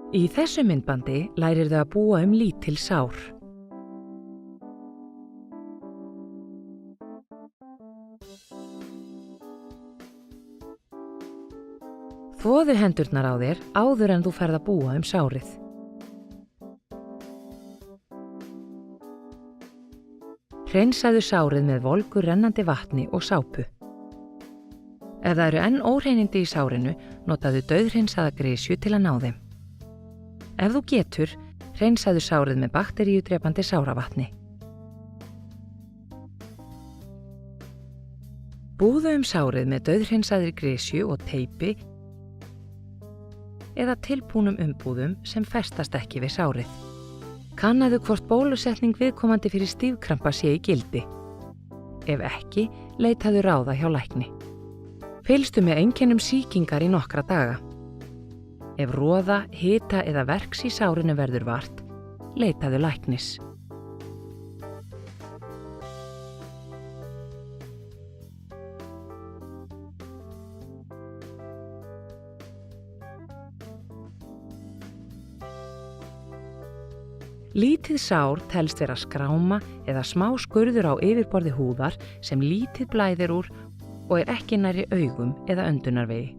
Í þessu myndbandi lærirðu að búa lítil sár. Þvoðu hendurnar á þér áður en þú ferð að búa sárið. Hreinsaðu sárið með volgu rennandi vatni og sápu. Ef það eru enn óhreinindi í sárinu, notaðu dauðhreinsaða grisju til að ná þeim. Ef þú getur, hreinsaðu sárið með bakteríudrepandi sáravatni. Búðu sárið með dauðhreinsaðri grisju og teipi eða tilbúnum umbúðum sem festast ekki við sárið. Kannaðu hvort bólusetning viðkomandi fyrir stífkrampa sé í gildi. Ef ekki, leitaðu ráða hjá lækni. Fylgstu með einkennum sýkingar í nokkra daga. Ef roða, hita eða verks í sárinu verður vart, leitaðu læknis. Lítið sár telst vera skráma eða smá skurður á yfirborði húðar sem lítið blæðir úr og er ekki nærri augum eða öndunarvegi.